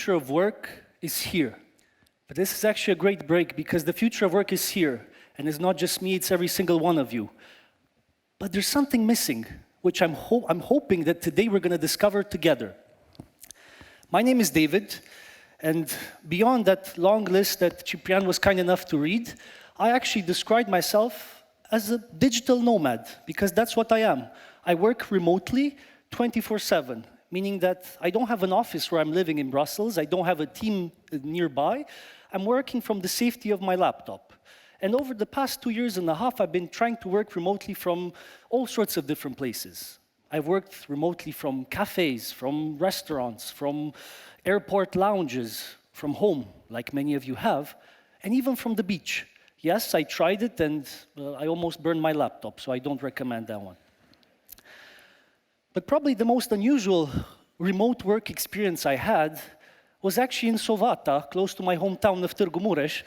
future of work is here. But this is actually a great break because the future of work is here. And it's not just me, it's every single one of you. But there's something missing, which I'm hoping that today we're going to discover together. My name is David, and beyond that long list that Ciprian was kind enough to read, I actually described myself as a digital nomad, because that's what I am. I work remotely 24/7, meaning that I don't have an office where I'm living in Brussels, I don't have a team nearby, I'm working from the safety of my laptop. And over the past 2.5 years, I've been trying to work remotely from all sorts of different places. I've worked remotely from cafes, from restaurants, from airport lounges, from home, like many of you have, and even from the beach. Yes, I tried it and I almost burned my laptop, so I don't recommend that one. But probably the most unusual remote work experience I had was actually in Sovata, close to my hometown of Târgu Mureș.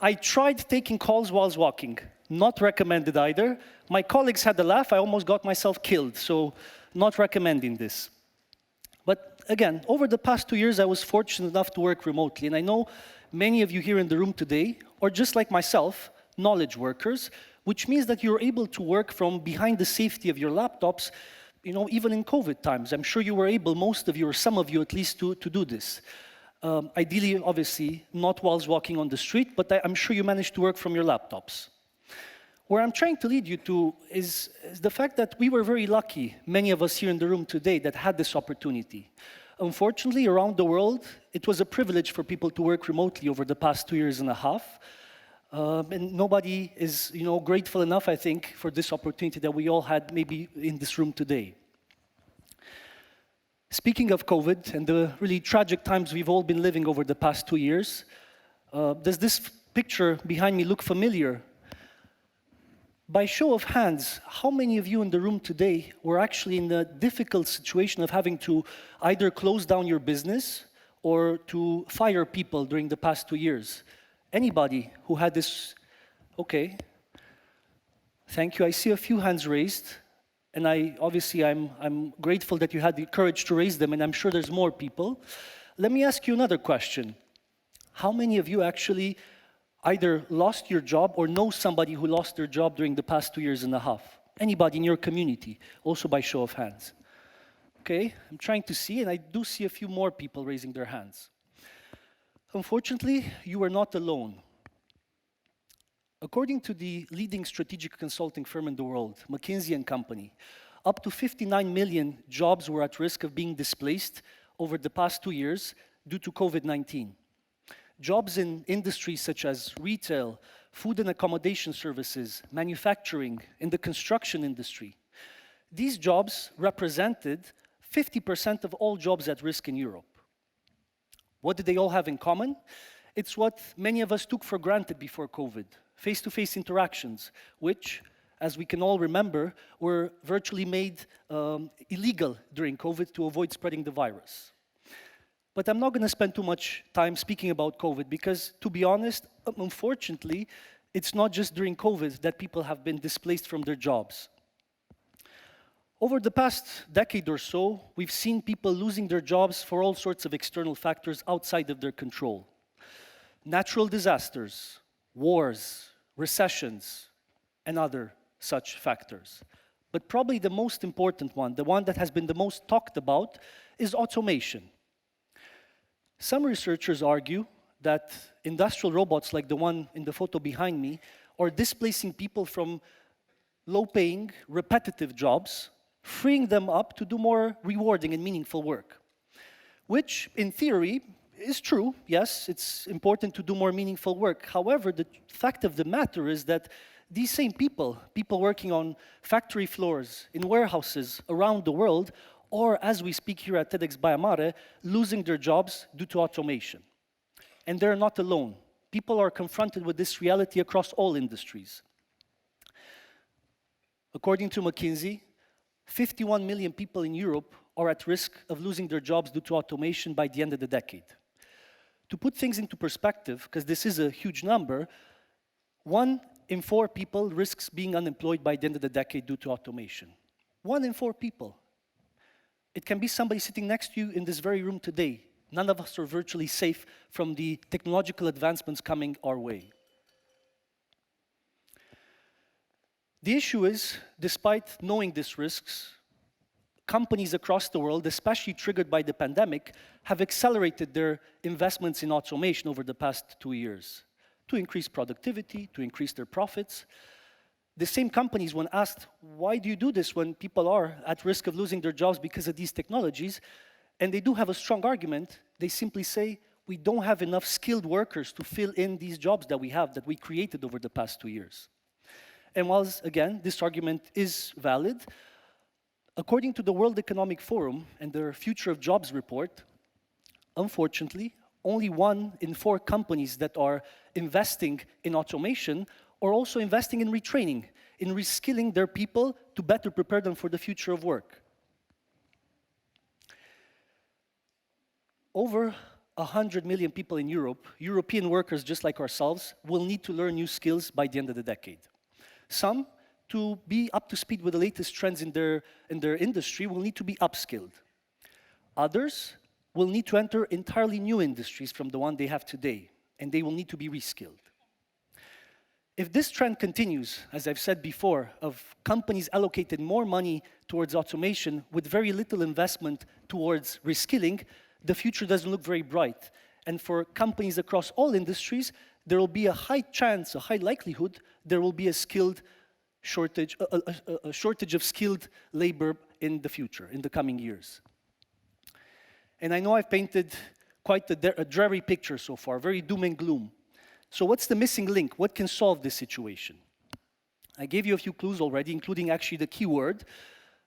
I tried taking calls while walking. Not recommended either. My colleagues had a laugh, I almost got myself killed, so not recommending this. But again, over the past 2 years, I was fortunate enough to work remotely, and I know many of you here in the room today, or just like myself, knowledge workers, which means that you're able to work from behind the safety of your laptops, even in COVID times. I'm sure you were able, most of you, or some of you at least, to do this. Ideally, obviously, not whilst walking on the street, but I'm sure you managed to work from your laptops. Where I'm trying to lead you to is the fact that we were very lucky, many of us here in the room today, that had this opportunity. Unfortunately, around the world, it was a privilege for people to work remotely over the past 2.5 years. And nobody is grateful enough, I think, for this opportunity that we all had maybe in this room today. Speaking of COVID and the really tragic times we've all been living over the past 2 years, does this picture behind me look familiar? By show of hands, how many of you in the room today were actually in the difficult situation of having to either close down your business or to fire people during the past 2 years? Anybody who had this? Okay. Thank you. I see a few hands raised. And I'm grateful that you had the courage to raise them, and I'm sure there's more people. Let me ask you another question. How many of you actually either lost your job or know somebody who lost their job during the past 2.5 years? Anybody in your community, also by show of hands? Okay, I'm trying to see, and I do see a few more people raising their hands. Unfortunately, you are not alone. According to the leading strategic consulting firm in the world, McKinsey & Company, up to 59 million jobs were at risk of being displaced over the past 2 years due to COVID-19. Jobs in industries such as retail, food and accommodation services, manufacturing, in the construction industry. These jobs represented 50% of all jobs at risk in Europe. What did they all have in common? It's what many of us took for granted before COVID. Face-to-face interactions, which, as we can all remember, were virtually made illegal during COVID to avoid spreading the virus. But I'm not going to spend too much time speaking about COVID because, to be honest, unfortunately, it's not just during COVID that people have been displaced from their jobs. Over the past decade or so, we've seen people losing their jobs for all sorts of external factors outside of their control. Natural disasters, wars, recessions, and other such factors. But probably the most important one, the one that has been the most talked about, is automation. Some researchers argue that industrial robots like the one in the photo behind me are displacing people from low-paying, repetitive jobs, freeing them up to do more rewarding and meaningful work. Which, in theory, is true. Yes, it's important to do more meaningful work. However, the fact of the matter is that these same people working on factory floors, in warehouses around the world, or as we speak here at TEDxBaiaMare, losing their jobs due to automation. And they're not alone. People are confronted with this reality across all industries. According to McKinsey, 51 million people in Europe are at risk of losing their jobs due to automation by the end of the decade. To put things into perspective, because this is a huge number, 1 in 4 people risks being unemployed by the end of the decade due to automation. 1 in 4 people. It can be somebody sitting next to you in this very room today. None of us are virtually safe from the technological advancements coming our way. The issue is, despite knowing these risks, companies across the world, especially triggered by the pandemic, have accelerated their investments in automation over the past 2 years to increase productivity, to increase their profits. The same companies, when asked, why do you do this when people are at risk of losing their jobs because of these technologies, and they do have a strong argument, they simply say, we don't have enough skilled workers to fill in these jobs that we have, that we created over the past 2 years. And whilst, again, this argument is valid, according to the World Economic Forum and their Future of Jobs report, unfortunately, only 1 in 4 companies that are investing in automation are also investing in retraining, in reskilling their people to better prepare them for the future of work. Over 100 million people in Europe, European workers just like ourselves, will need to learn new skills by the end of the decade. Some, to be up to speed with the latest trends in their industry, will need to be upskilled. Others will need to enter entirely new industries from the one they have today, and they will need to be reskilled. If this trend continues, as I've said before, of companies allocating more money towards automation with very little investment towards reskilling, the future doesn't look very bright. And for companies across all industries, there will be a high chance, a high likelihood, there will be a shortage of skilled labor in the future, in the coming years. And I know I've painted quite a dreary picture so far, very doom and gloom. So what's the missing link? What can solve this situation? I gave you a few clues already, including actually the keyword.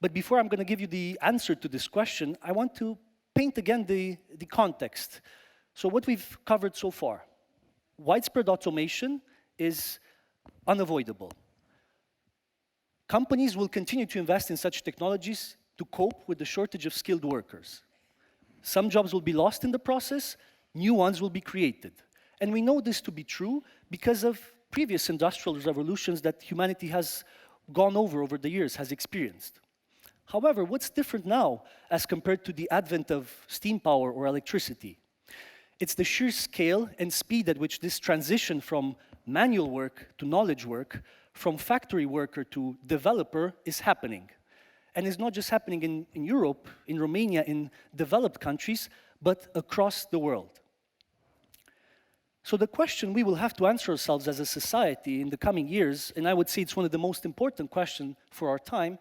But before I'm going to give you the answer to this question, I want to paint again the context. So what we've covered so far. Widespread automation is unavoidable. Companies will continue to invest in such technologies to cope with the shortage of skilled workers. Some jobs will be lost in the process, new ones will be created. And we know this to be true because of previous industrial revolutions that humanity has gone over the years, has experienced. However, what's different now as compared to the advent of steam power or electricity? It's the sheer scale and speed at which this transition from manual work to knowledge work, from factory worker to developer is happening. And it's not just happening in Europe, in Romania, in developed countries, but across the world. So the question we will have to answer ourselves as a society in the coming years, and I would say it's one of the most important questions for our time,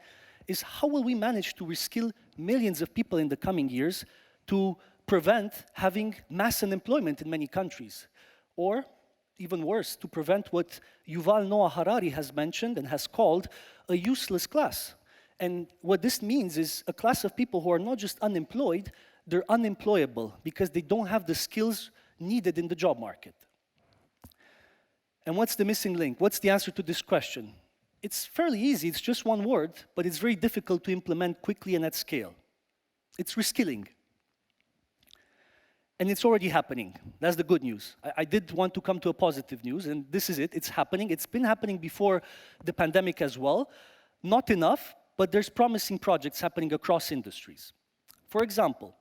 is how will we manage to reskill millions of people in the coming years to prevent having mass unemployment in many countries? Or, even worse, to prevent what Yuval Noah Harari has mentioned and has called a useless class. And what this means is a class of people who are not just unemployed, they're unemployable because they don't have the skills needed in the job market. And what's the missing link? What's the answer to this question? It's fairly easy, it's just one word, but it's very difficult to implement quickly and at scale. It's reskilling. And it's already happening. That's the good news. I did want to come to a positive news, and this is it. It's happening. It's been happening before the pandemic as well. Not enough, but there's promising projects happening across industries. For example,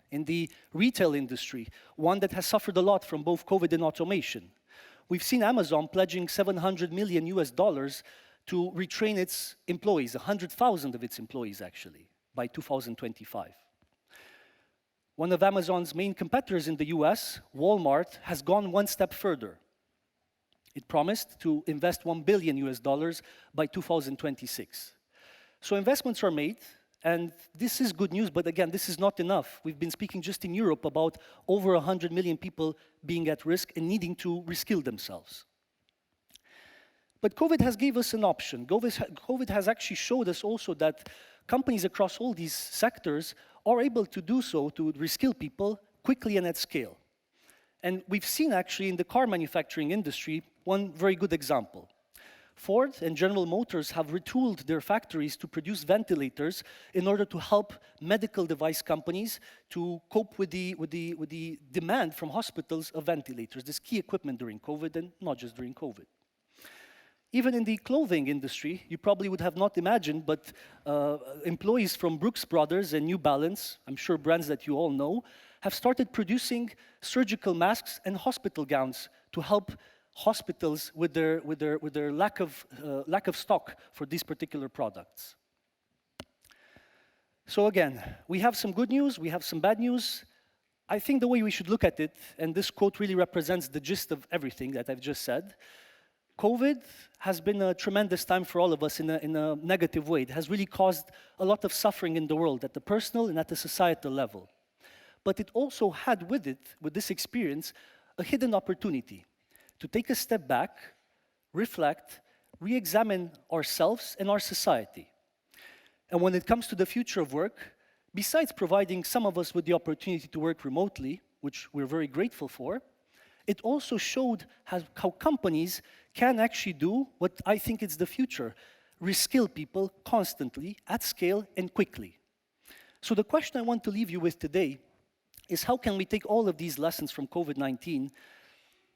in the retail industry, one that has suffered a lot from both COVID and automation, we've seen Amazon pledging $700 million to retrain its employees, 100,000 of its employees actually, by 2025. One of Amazon's main competitors in the US, Walmart, has gone one step further. It promised to invest $1 billion by 2026. So investments are made, and this is good news, but again, this is not enough. We've been speaking just in Europe about over 100 million people being at risk and needing to reskill themselves. But COVID has gave us an option. COVID has actually showed us also that companies across all these sectors are able to do so, to reskill people quickly and at scale. And we've seen actually in the car manufacturing industry one very good example. Ford and General Motors have retooled their factories to produce ventilators in order to help medical device companies to cope with the demand from hospitals of ventilators, this key equipment during COVID and not just during COVID. Even in the clothing industry, you probably would have not imagined, but employees from Brooks Brothers and New Balance, I'm sure brands that you all know, have started producing surgical masks and hospital gowns to help hospitals with their lack of stock for these particular products. So again, we have some good news, we have some bad news. I think the way we should look at it, and this quote really represents the gist of everything that I've just said, COVID has been a tremendous time for all of us in a negative way. It has really caused a lot of suffering in the world at the personal and at the societal level. But it also had with it, with this experience, a hidden opportunity to take a step back, reflect, re-examine ourselves and our society. And when it comes to the future of work, besides providing some of us with the opportunity to work remotely, which we're very grateful for, it also showed how companies can actually do what I think is the future, reskill people constantly, at scale, and quickly. So the question I want to leave you with today is how can we take all of these lessons from COVID-19,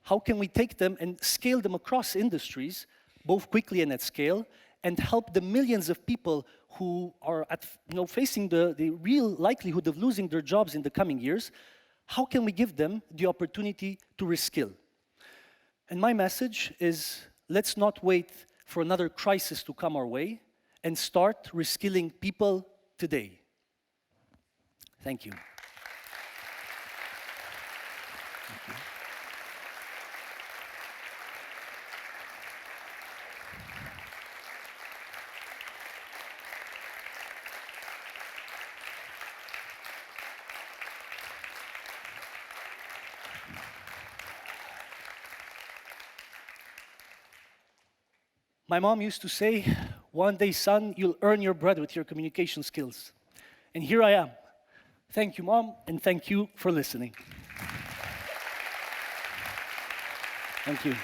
how can we take them and scale them across industries, both quickly and at scale, and help the millions of people who are facing the real likelihood of losing their jobs in the coming years, how can we give them the opportunity to reskill? And my message is, let's not wait for another crisis to come our way and start reskilling people today. Thank you. My mom used to say, one day, son, you'll earn your bread with your communication skills. And here I am. Thank you, Mom, and thank you for listening. Thank you.